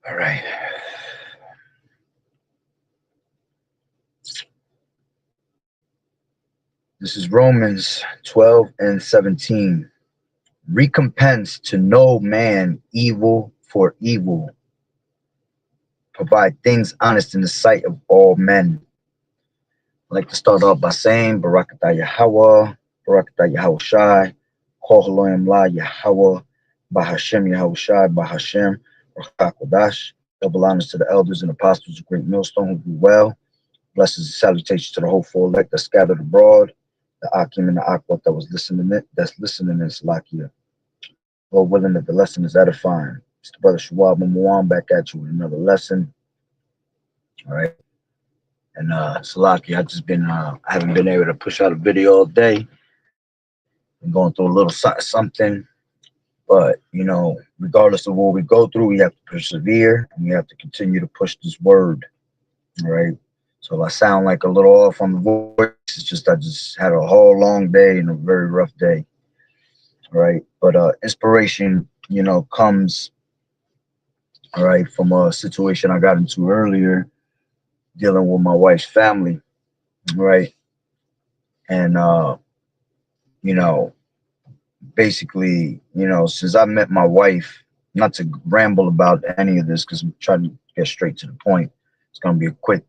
All right. This is Romans 12 and 17. Recompense to no man evil for evil. Provide things honest in the sight of all men. I'd like to start off by saying Barakatah Yahweh, Barakatah Yahweh Shai, Kol Haloyim La Yahweh, Bahashem Yahweh Shai, Bahashem, Kodash. Double honors to the elders and apostles of Great Millstone who do well. Blessings and salutations to the whole full elect that's scattered abroad, the Akim and the Akwat that was listening in Salakia. Lord willing that the lesson is edifying. It's the brother Shawab Mamuam back at you with another lesson. All right. And Salaki, I haven't been able to push out a video all day. I'm going through a little something. But, regardless of what we go through, we have to persevere and we have to continue to push this word. All right. So if I sound like a little off on the voice, it's just I just had a whole long day and a very rough day. All right. But inspiration, comes, all right, from a situation I got into earlier dealing with my wife's family. Right. And, you know, basically, since I met my wife, not to ramble about any of this because I'm trying to get straight to the point. It's gonna be a quick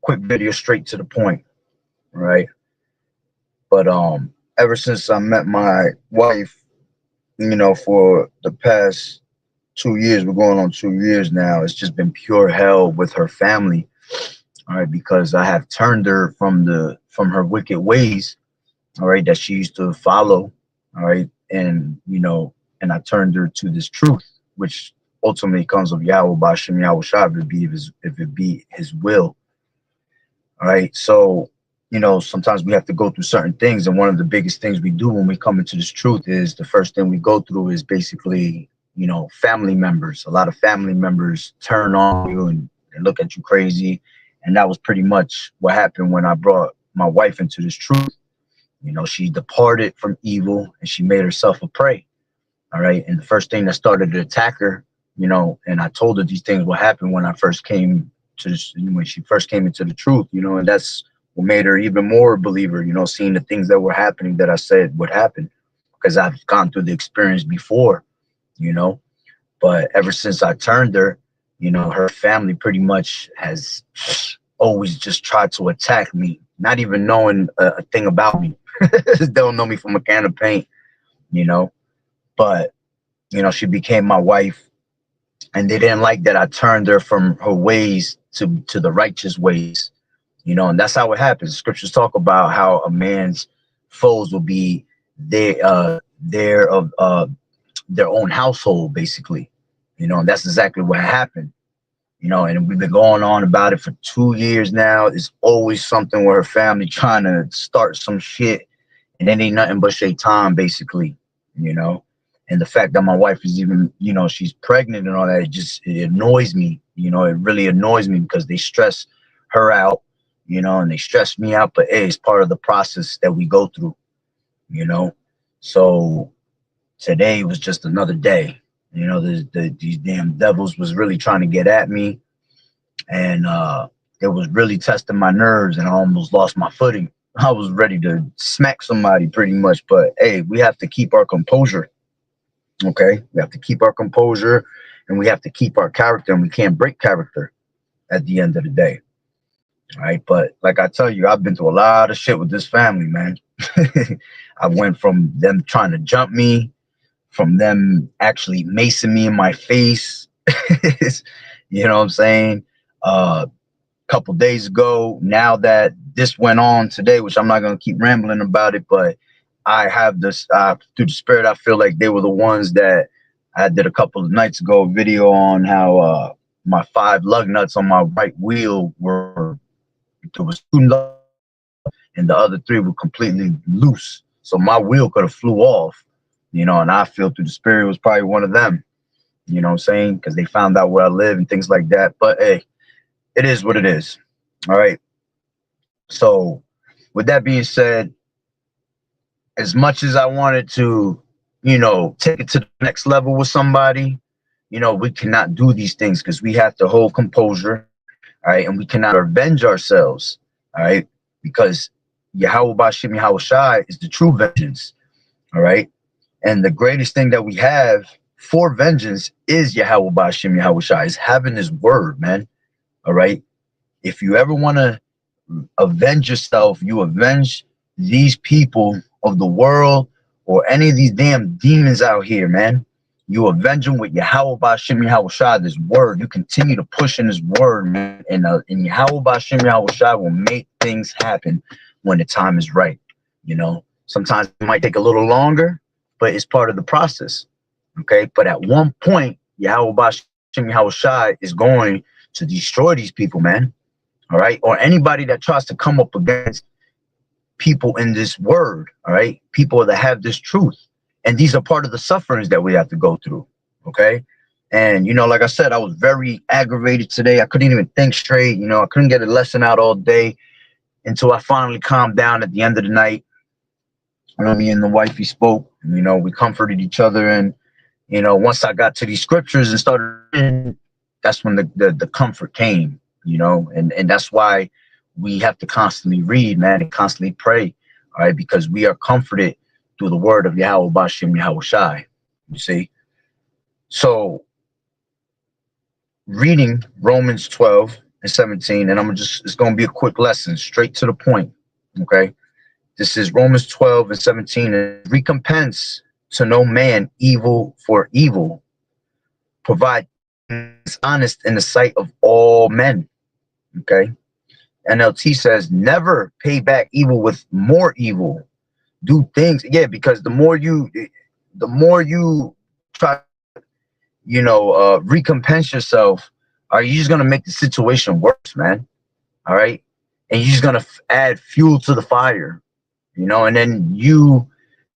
video straight to the point, right? But ever since I met my wife, for the past 2 years, we're going on 2 years now, it's just been pure hell with her family. All right, because I have turned her from her wicked ways, all right, that she used to follow, all right, and I turned her to this truth, which ultimately comes of Yahweh Bashem Yahweh Shah, if it be his will. All right. So, sometimes we have to go through certain things. And one of the biggest things we do when we come into this truth is the first thing we go through is basically, family members. A lot of family members turn on you and look at you crazy. And that was pretty much what happened when I brought my wife into this truth. She departed from evil and she made herself a prey. All right. And the first thing that started to attack her, and I told her these things will happen when I first came to this, when she first came into the truth, and that's what made her even more a believer, seeing the things that were happening that I said would happen because I've gone through the experience before, but ever since I turned her, her family pretty much has always just tried to attack me, not even knowing a thing about me. They don't know me from a can of paint, but, she became my wife. And they didn't like that I turned her from her ways to the righteous ways, and that's how it happens. Scriptures talk about how a man's foes will be their of their own household, basically, and that's exactly what happened, and we've been going on about it for 2 years now. It's always something where her family trying to start some shit, and it ain't nothing but shaitan, basically, and the fact that my wife is even, she's pregnant and all that, it annoys me. It really annoys me because they stress her out, and they stress me out. But hey, it's part of the process that we go through, So today was just another day. These damn devils was really trying to get at me, and it was really testing my nerves, and I almost lost my footing. I was ready to smack somebody pretty much. But hey, we have to keep our composure. Okay, we have to keep our composure and we have to keep our character, and we can't break character at the end of the day. All right. But like I tell you, I've been through a lot of shit with this family, man. I went from them trying to jump me, from them actually macing me in my face. You know what I'm saying? Couple days ago, now that this went on today, which I'm not going to keep rambling about it, but I have this through the spirit. I feel like they were the ones that I did a couple of nights ago a video on how my 5 lug nuts on my right wheel there was 2 nuts and the other 3 were completely loose. So my wheel could have flew off, and I feel through the spirit it was probably one of them, you know what I'm saying? Because they found out where I live and things like that. But hey, it is what it is. All right. So with that being said, as much as I wanted to, take it to the next level with somebody, we cannot do these things because we have to hold composure, all right, and we cannot avenge ourselves, all right, because Yahweh Bashim Yahweh Shai is the true vengeance, all right, and the greatest thing that we have for vengeance is Yahweh Bashim Yahweh Shai, is having His word, man, all right. If you ever want to avenge yourself, you avenge these people of the world or any of these damn demons out here, man. You avenge them with Yahweh Bashim Yahweh Shai, this word. You continue to push in His word, man. And Yahweh Bashim Yahweh Shai will make things happen when the time is right. Sometimes it might take a little longer, but it's part of the process. Okay. But at one point, Yahweh Bashim Yahweh Shai is going to destroy these people, man. All right, or anybody that tries to come up against people in this word, all right, people that have this truth. And these are part of the sufferings that we have to go through, okay? And, like I said, I was very aggravated today. I couldn't even think straight. I couldn't get a lesson out all day until I finally calmed down at the end of the night. Me and the wifey spoke, we comforted each other. And, once I got to these scriptures and started reading, that's when the comfort came. And that's why we have to constantly read, man, and constantly pray, all right, because we are comforted through the word of Yahweh Bashim Yahweh Shai, you see. So reading Romans 12 and 17, and it's going to be a quick lesson, straight to the point, okay? This is Romans 12 and 17, and recompense to no man evil for evil, provide honest in the sight of all men. Okay. NLT says never pay back evil with more evil. Do things, yeah, because the more you try, recompense yourself, are you just gonna make the situation worse, man? All right, and you're just gonna add fuel to the fire, and then you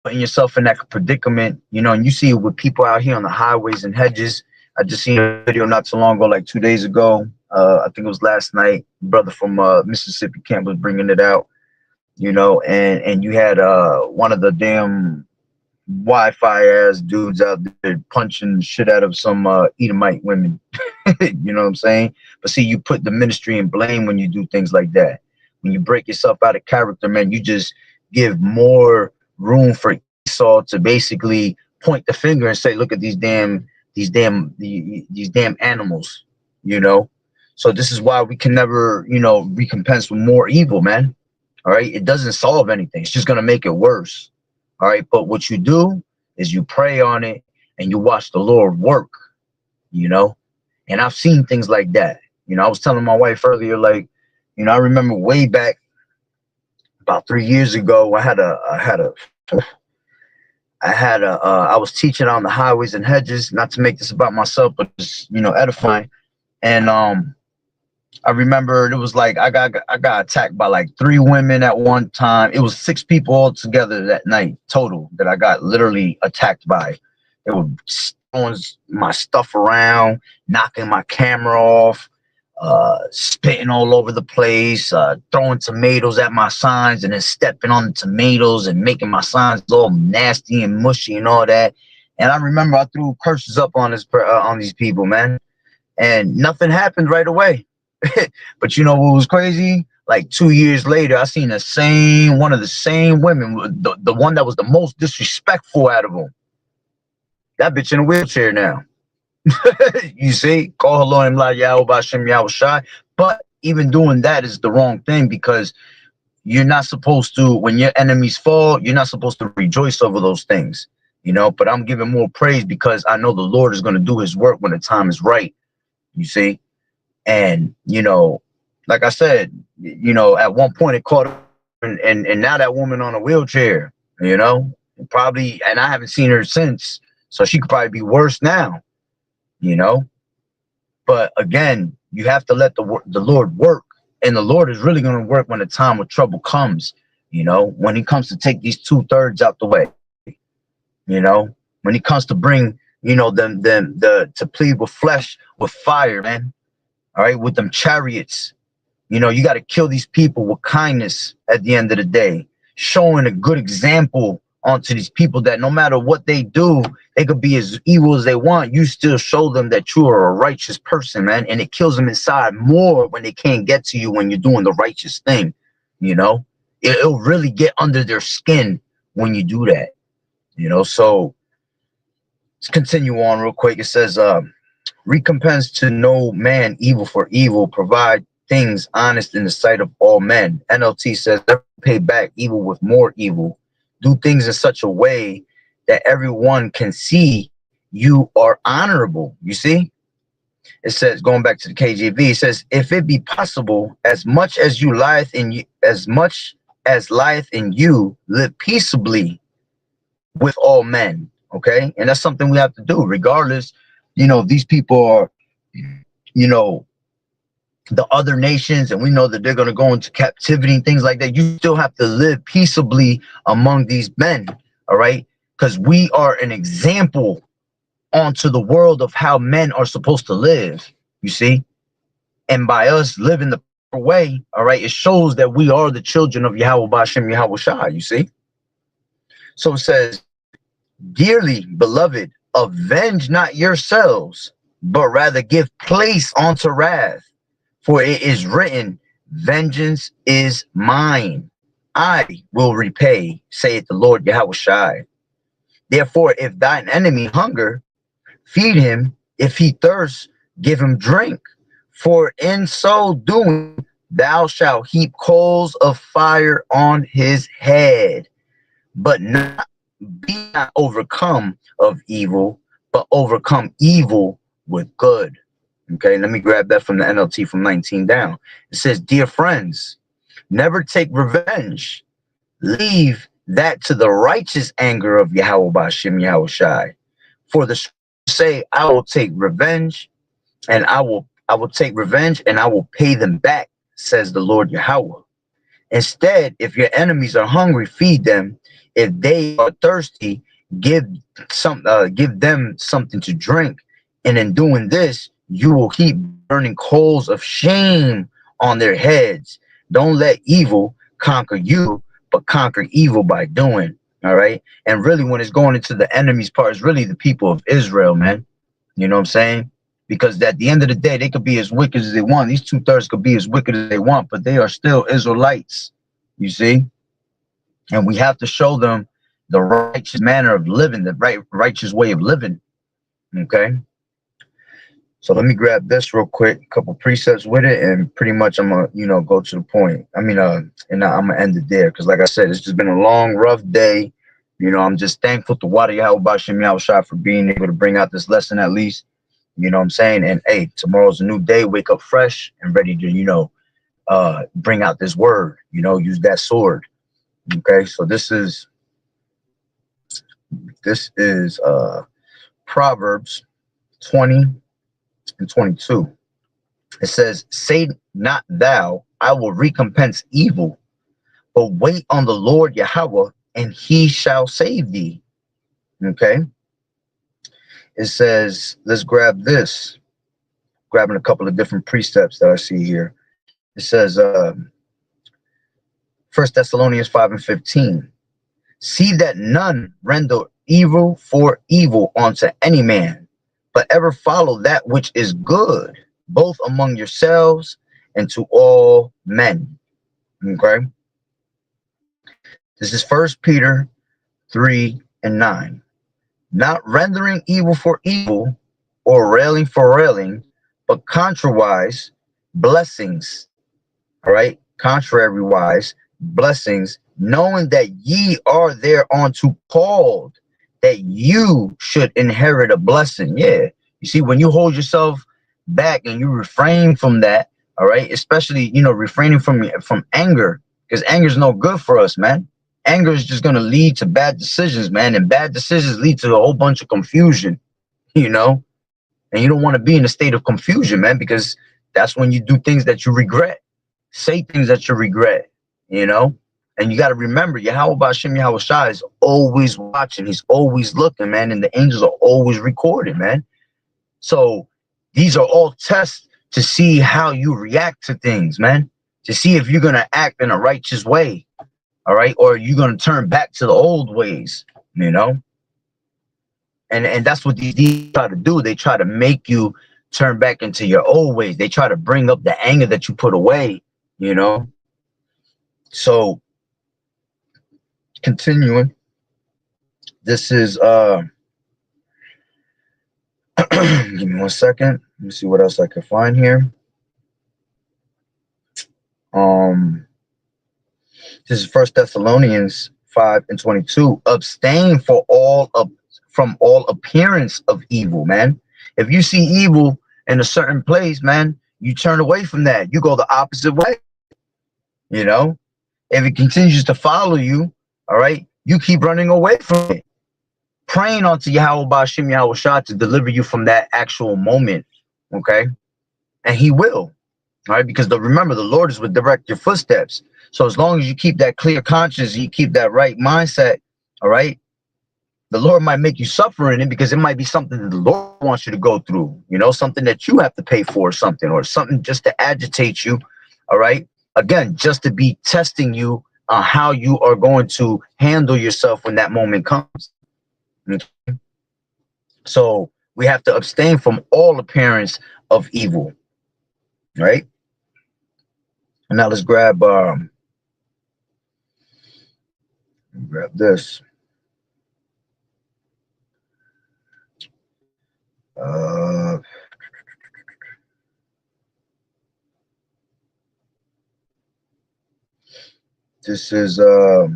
putting yourself in that predicament, and you see it with people out here on the highways and hedges. I just seen a video not so long ago, like 2 days ago. I think it was last night. Brother from Mississippi camp was bringing it out, and you had one of the damn Wi-Fi ass dudes out there punching shit out of some Edomite women. You know what I'm saying? But see, you put the ministry in blame when you do things like that. When you break yourself out of character, man, you just give more room for Esau to basically point the finger and say, look at these damn animals, So this is why we can never, recompense with more evil, man. All right. It doesn't solve anything. It's just going to make it worse. All right. But what you do is you pray on it and you watch the Lord work, and I've seen things like that. I was telling my wife earlier, like, I remember way back about 3 years ago, I was teaching on the highways and hedges, not to make this about myself, but just, edifying. And I remember it was like I got attacked by like 3 women at one time. It was 6 people all together that night total that I got literally attacked by. They were throwing my stuff around, knocking my camera off, spitting all over the place, throwing tomatoes at my signs and then stepping on the tomatoes and making my signs all nasty and mushy and all that. And I remember I threw curses up on these people, man, and nothing happened right away. But you know what was crazy? Like 2 years later, I seen one of the same women, the one that was the most disrespectful out of them. That bitch in a wheelchair now. You see, call Elohim La Yahweh B'Shem Yahweh Shai. But even doing that is the wrong thing, because you're not supposed to, when your enemies fall, you're not supposed to rejoice over those things, But I'm giving more praise because I know the Lord is going to do His work when the time is right. You see, and like I said, at one point it caught up, and now that woman on a wheelchair, probably, and I haven't seen her since, so she could probably be worse now. But again, you have to let the Lord work, and the Lord is really going to work when the time of trouble comes, when He comes to take these 2/3 out the way, when He comes to bring, to plead with flesh, with fire, man. All right, with them chariots, you got to kill these people with kindness at the end of the day, showing a good example onto these people that no matter what they do, they could be as evil as they want. You still show them that you are a righteous person, man. And it kills them inside more when they can't get to you when you're doing the righteous thing. You know, it'll really get under their skin when you do that. You know, so let's continue on real quick. It says, recompense to no man evil for evil, provide things honest in the sight of all men. NLT says, never pay back evil with more evil. Do things in such a way that everyone can see you are honorable. You see? It says, going back to the KJV, it says, if it be possible, as much as lieth in you, live peaceably with all men. Okay, and that's something we have to do regardless. You know, these people are, you know, the other nations, and we know that they're going to go into captivity and things like that. You still have to live peaceably among these men. All right, because we are an example onto the world of how men are supposed to live, you see. And by us living the way, all right, it shows that we are the children of Yahweh Bashem Yahweh Shai, you see. So it says, dearly beloved, avenge not yourselves, but rather give place unto wrath. For it is written, vengeance is mine. I will repay, saith the Lord Yahweh Shai. Therefore, if thine enemy hunger, feed him. If he thirst, give him drink. For in so doing, thou shalt heap coals of fire on his head. But be not overcome of evil, but overcome evil with good. Okay, let me grab that from the NLT from 19 down. It says, dear friends, never take revenge. Leave that to the righteous anger of Yahweh Bashem Yahweh Shai. For the say, I will take revenge, and I will take revenge, and I will pay them back, says the Lord Yahweh. Instead, if your enemies are hungry, feed them. If they are thirsty, give them something to drink. And in doing this, you will heap burning coals of shame on their heads. Don't let evil conquer you, but conquer evil by doing. All right. And really, when it's going into the enemy's part, it's really the people of Israel, man. You know what I'm saying? Because at the end of the day, they could be as wicked as they want. These 2/3 could be as wicked as they want, but they are still Israelites, you see? And we have to show them the righteous manner of living, the righteous way of living. Okay? So let me grab this real quick, a couple precepts with it, and pretty much I'm gonna, you know, go to the point. I mean, and I'm gonna end it there because, like I said, it's just been a long, rough day. You know, I'm just thankful to Wada Yahweh Bashem Yahweh Shai for being able to bring out this lesson at least. You know what I'm saying? And hey, tomorrow's a new day. Wake up fresh and ready to, you know, bring out this word. You know, use that sword. Okay, so this is Proverbs 20 and 22. It says, say not thou, I will recompense evil, but wait on the Lord Yahweh, and he shall save thee. Okay. It says, let's grab this, grabbing a couple of different precepts that I see here. It says, 1 Thessalonians 5 and 15. See that none render evil for evil unto any man, but ever follow that which is good, both among yourselves and to all men. Okay. This is 1 Peter 3 and 9. Not rendering evil for evil or railing for railing, but contrariwise blessings. All right. Contrariwise blessings, knowing that ye are thereunto called, that you should inherit a blessing. Yeah. You see, when you hold yourself back and you refrain from that, all right, especially, you know, refraining from anger, because anger is no good for us, man. Anger is just going to lead to bad decisions, man. And bad decisions lead to a whole bunch of confusion, you know, and you don't want to be in a state of confusion, man, because that's when you do things that you regret, say things that you regret, you know. And you got to remember, Yahweh Bashem Yahweh Shai is always watching. He's always looking, man. And the angels are always recording, man. So these are all tests to see how you react to things, man. To see if you're going to act in a righteous way. All right, or you're gonna turn back to the old ways, you know. And that's what these demons try to do. They try to make you turn back into your old ways. They try to bring up the anger that you put away, you know. So continuing, this is give me 1 second. Let me see what else I can find here. Um, this is First Thessalonians 5:22. Abstain from all appearance of evil, man. If you see evil in a certain place, man, you turn away from that. You go the opposite way. You know, if it continues to follow you, all right, you keep running away from it, praying onto Yahweh Bashim Yahweh Shah to deliver you from that actual moment. Okay, and He will. All right, because remember, the Lord is would direct your footsteps. So as long as you keep that clear conscience, you keep that right mindset, all right, the Lord might make you suffer in it because it might be something that the Lord wants you to go through, you know, something that you have to pay for, something, or something just to agitate you, all right? Again, just to be testing you on how you are going to handle yourself when that moment comes. Okay? So we have to abstain from all appearance of evil, right? And now let's grab this. Uh, this is hold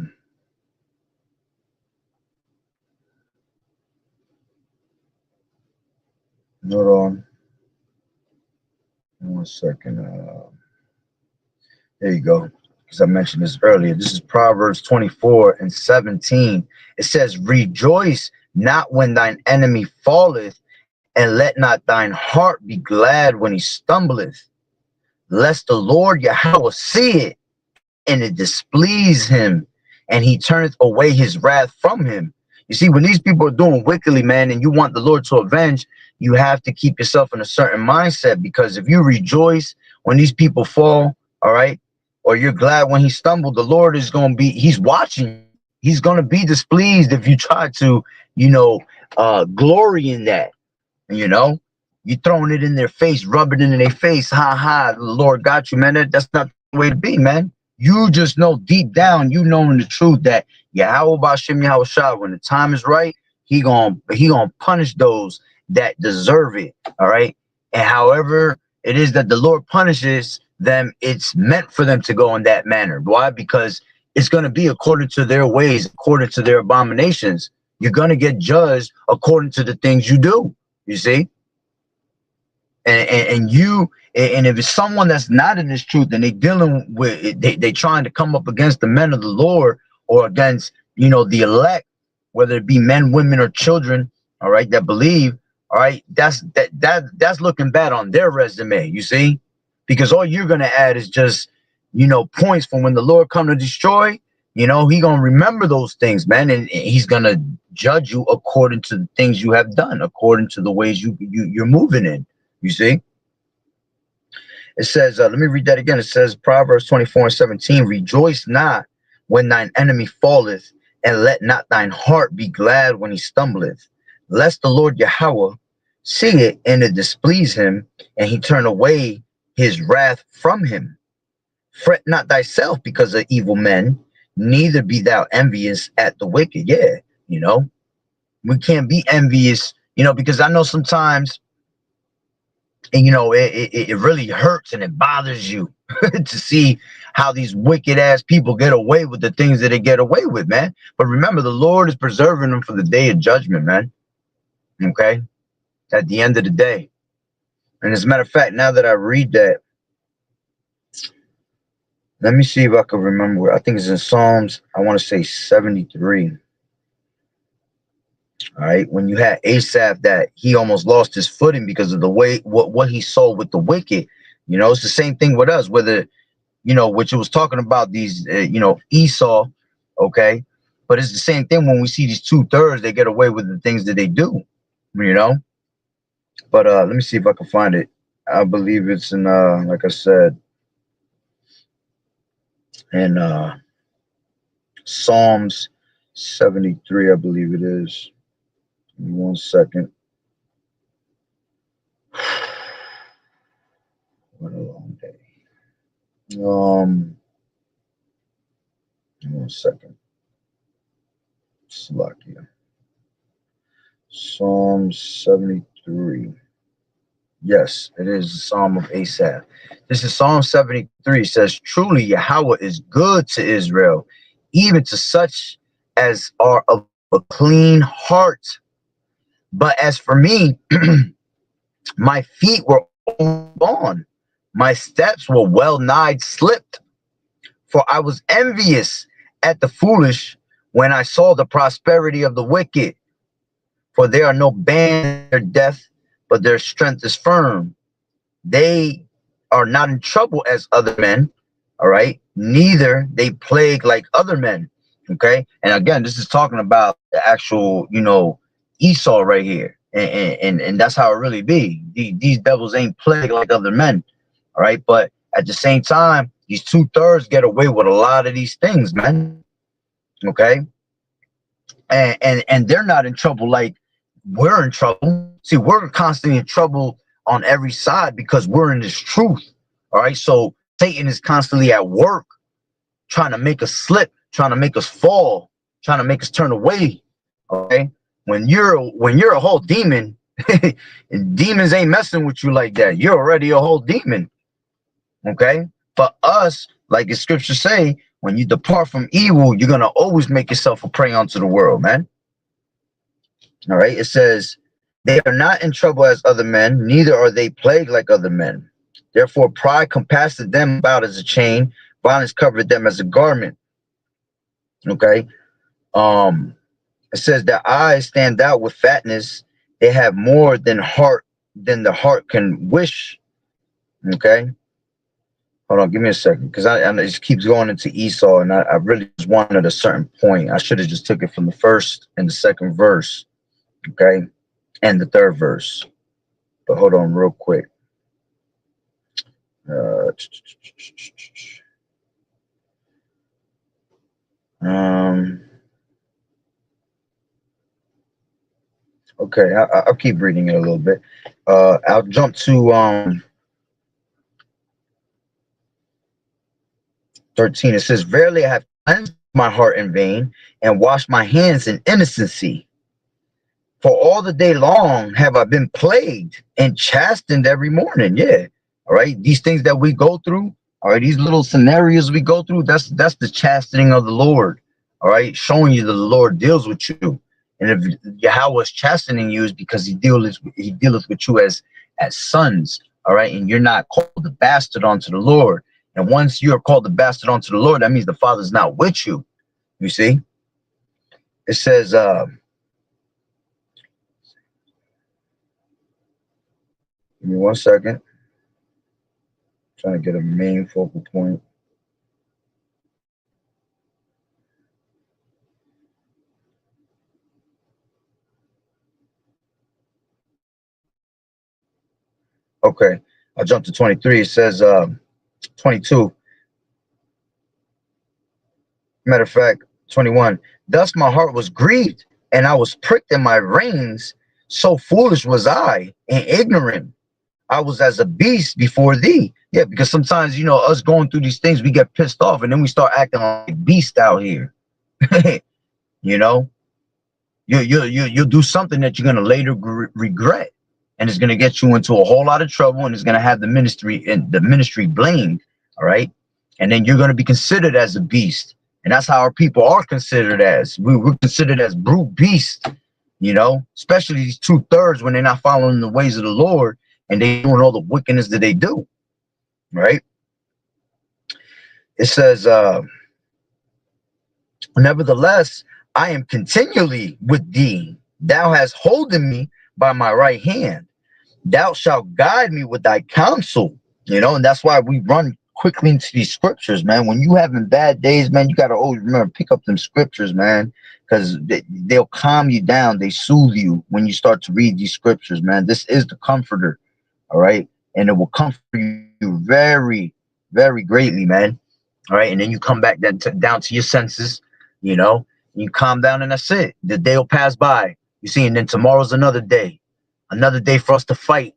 on 1 second. There you go. Because I mentioned this earlier. This is Proverbs 24:17. It says, "Rejoice not when thine enemy falleth, and let not thine heart be glad when he stumbleth, lest the Lord Yahweh see it, and it displease him, and he turneth away his wrath from him." You see, when these people are doing wickedly, man, and you want the Lord to avenge, you have to keep yourself in a certain mindset, because if you rejoice when these people fall, all right, or you're glad when he stumbled, the Lord is going to be, he's watching. He's going to be displeased if you try to, you know, glory in that, you know. You throwing it in their face, rubbing it in their face. Ha ha, the Lord got you, man. That's not the way to be, man. You just know deep down, you knowing the truth that Yahweh Bashim Yahweh Shah, when the time is right, he gonna punish those that deserve it. All right. And however it is that the Lord punishes them, it's meant for them to go in that manner. Why? Because it's gonna be according to their ways, according to their abominations. You're gonna get judged according to the things you do. You see? And you, and if it's someone that's not in this truth and they dealing with they trying to come up against the men of the Lord, or against, you know, the elect, whether it be men, women, or children, all right, that believe, all right, that's looking bad on their resume, you see, because all you're gonna add is just, you know, points from when the Lord come to destroy. You know, he gonna remember those things, man, and he's gonna judge you according to the things you have done, according to the ways you're moving in. You see, it says, let me read that again. It says, Proverbs 24:17, "Rejoice not when thine enemy falleth, and let not thine heart be glad when he stumbleth, lest the Lord Yahweh see it, and it displease him, and he turn away his wrath from him. Fret not thyself because of evil men, neither be thou envious at the wicked." Yeah, you know, we can't be envious, you know, because I know sometimes, and you know, it really hurts and it bothers you to see how these wicked ass people get away with the things that they get away with, man. But remember, the Lord is preserving them for the day of judgment, man. Okay, at the end of the day. And as a matter of fact, now that I read that, let me see if I can remember. I think it's in Psalms, I want to say 73. All right, when you had Asaph, that he almost lost his footing because of the way what he saw with the wicked. You know, it's the same thing with us, whether, you know, which it was talking about these, you know, Esau, okay, but it's the same thing when we see these 2/3, they get away with the things that they do, you know. But let me see if I can find it. I believe it's in, like I said, in Psalms 73, I believe it is. Give me 1 second. What a long day. 1 second. Slovakia. Psalm 73. Yes, it is the Psalm of Asaph. This is Psalm 73. It says, truly Yahweh is good to Israel, even to such as are of a clean heart. But as for me, my feet were gone. My steps were well nigh slipped. For I was envious at the foolish when I saw the prosperity of the wicked. For there are no bands in their death, but their strength is firm. They are not in trouble as other men, all right? Neither they plague like other men, okay? And again, this is talking about the actual, Esau right here. And that's how it really be. These devils ain't plagued like other men, all right? But at the same time, these 2/3 get away with a lot of these things, man, okay? And they're not in trouble like we're in trouble. See, we're constantly in trouble on every side because we're in this truth. All right. So Satan is constantly at work trying to make us slip, trying to make us fall, trying to make us turn away. Okay. When you're a whole demon, demons ain't messing with you like that. You're already a whole demon. Okay. For us, like the scriptures say, when you depart from evil, you're gonna always make yourself a prey unto the world, man. All right. It says, they are not in trouble as other men, neither are they plagued like other men. Therefore, pride compassed them about as a chain, violence covered them as a garment. Okay. It says their eyes stand out with fatness. They have more than the heart can wish. Okay. Hold on, give me a second, because I it just keeps going into Esau, and I really just wanted a certain point. I should have just took it from the first and the second verse, okay, and the third verse. But hold on, real quick. Okay, I'll keep reading it a little bit. I'll jump to 13. It says, verily I have cleansed my heart in vain and washed my hands in innocency. For all the day long have I been plagued and chastened every morning. Yeah. All right. These things that we go through, all right, these little scenarios we go through, that's the chastening of the Lord. All right, showing you that the Lord deals with you. And if Yahweh is chastening you, is because he dealeth with you as sons. All right, and you're not called the bastard unto the Lord. And once you are called the bastard unto the Lord, that means the Father's not with you. You see, it says, give me 1 second. Trying to get a main focal point. Okay, I'll jump to 23. It says 22. Matter of fact, 21. Thus my heart was grieved, and I was pricked in my reins. So foolish was I, and ignorant. I was as a beast before thee. Yeah, because sometimes, us going through these things, we get pissed off, and then we start acting like beast out here. you know, you'll do something that you're gonna later regret, and it's gonna get you into a whole lot of trouble, and it's gonna have the ministry blamed. All right, and then you're gonna be considered as a beast, and that's how our people are considered as. We're considered as brute beasts. Especially these 2/3 when they're not following the ways of the Lord and they doing all the wickedness that they do. Right? It says, nevertheless, I am continually with thee. Thou hast holden me by my right hand. Thou shalt guide me with thy counsel. And that's why we run quickly into these scriptures, man. When you having bad days, man, you got to always remember, pick up them scriptures, man, because they'll calm you down. They soothe you when you start to read these scriptures, man. This is the comforter, all right? And it will comfort you very, very greatly, man. All right, and then you come back down to your senses, you know, you calm down and that's it. The day will pass by. You see, and then tomorrow's another day for us to fight,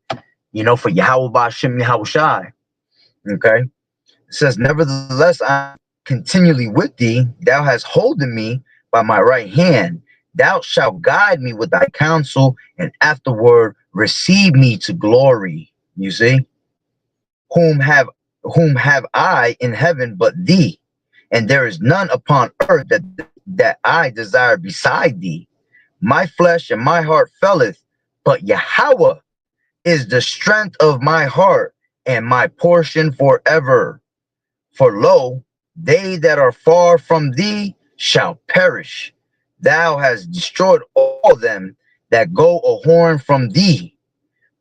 you know, for Yahweh Ba'Shem Yahweh Shai. Okay. It says, nevertheless, I continually with thee, thou hast holden me by my right hand. Thou shalt guide me with thy counsel, and afterward receive me to glory. You see, whom have whom have I in heaven but thee? And there is none upon earth that I desire beside thee. My flesh and my heart faileth, but Yahweh is the strength of my heart and my portion forever. For lo, they that are far from thee shall perish. Thou hast destroyed all them that go a horn from thee.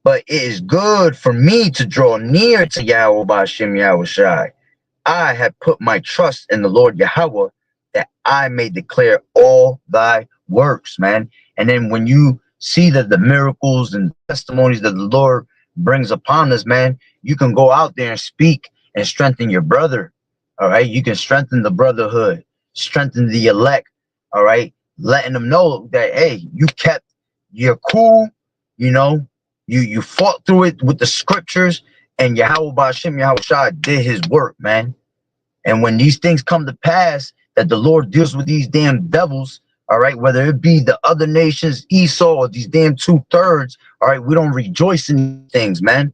But it is good for me to draw near to Yahweh Ba'Shem Yahweh Shai. I have put my trust in the Lord Yahweh, that I may declare all thy works, man. And then when you see that the miracles and testimonies that the Lord brings upon us, man, you can go out there and speak and strengthen your brother. All right. You can strengthen the brotherhood, strengthen the elect. All right. Letting them know that, hey, you're cool. You know, you fought through it with the scriptures, and Yahweh Ba'Shem Yahweh Shai did his work, man. And when these things come to pass, that the Lord deals with these damn devils, all right, whether it be the other nations, Esau, or these damn 2/3, all right, we don't rejoice in these things, man.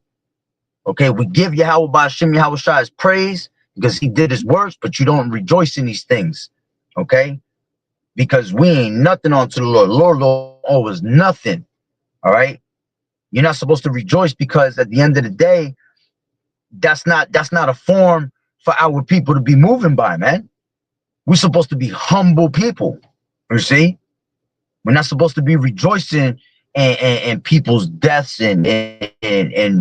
Okay, we give Yahweh Ba'Shem Yahweh Shai his praise because he did his works, but you don't rejoice in these things, okay? Because we ain't nothing unto the Lord. Lord owes nothing, all right? You're not supposed to rejoice because at the end of the day, that's not a form for our people to be moving by, man. We're supposed to be humble people. You see, we're not supposed to be rejoicing in people's deaths and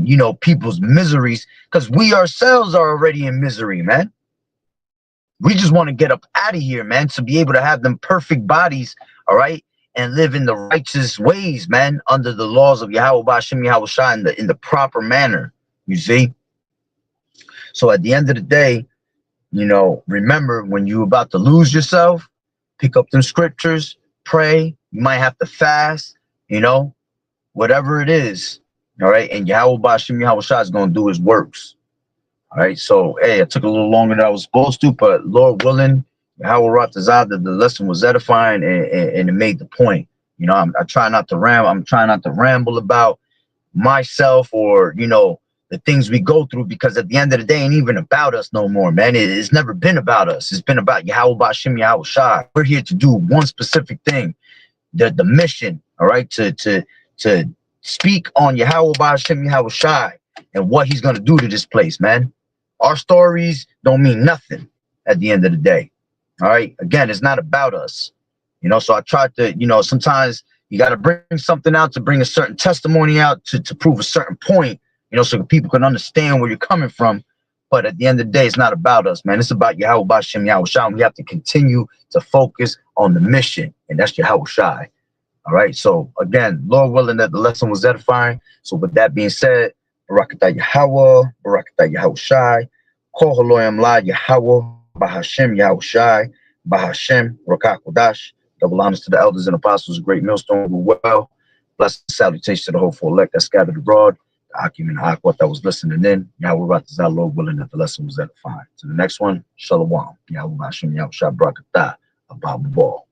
you know, people's miseries, because we ourselves are already in misery, man. We just want to get up out of here, man, to be able to have them perfect bodies, all right, and live in the righteous ways, man, under the laws of Yahweh Ba'Shem Yahweh Shai in the proper manner. You see. So at the end of the day, you know, remember when you're about to lose yourself, pick up them scriptures, pray. You might have to fast, you know, whatever it is. All right. And Yahweh Ba'Shem Yahweh Shai is going to do his works. All right. So, hey, it took a little longer than I was supposed to, but Lord willing, Yahweh Ratazah, that the lesson was edifying and it made the point. You know, I try not to ramble. I'm trying not to ramble about myself or, you know, the things we go through, because at the end of the day, it ain't even about us no more, man. It's never been about us. It's been about Yahweh Ba'Shem Yahweh Shai. We're here to do one specific thing, the mission, all right, to speak on Yahweh Ba'Shem Yahweh Shai and what he's going to do to this place, man. Our stories don't mean nothing at the end of the day, all right? Again, it's not about us, you know, so I tried to, you know, sometimes you got to bring something out to bring a certain testimony out to prove a certain point, you know, so people can understand where you're coming from. But at the end of the day, it's not about us, man. It's about Yahweh Ba'Shem Yahweh Shai. We have to continue to focus on the mission, and that's Yahweh Shai. All right. So again, Lord willing that the lesson was edifying. So with that being said, Barakatah Yahweh, Barakatah Yahweh Shai, Kol Haloyam La Yahweh, Bahashem Yahweh Shai, Bahashem Rakak Kodash. Double honors to the elders and apostles, a great millstone who well. Blessed salutation to the hopeful elect that scattered abroad. The Akim and the Aquat that was listening in. Yahweh Ratazah, Lord willing that the lesson was edifying. To the next one, Shalom. Yahweh Hashem Yahweh Shai Barakatah, Abba Ball.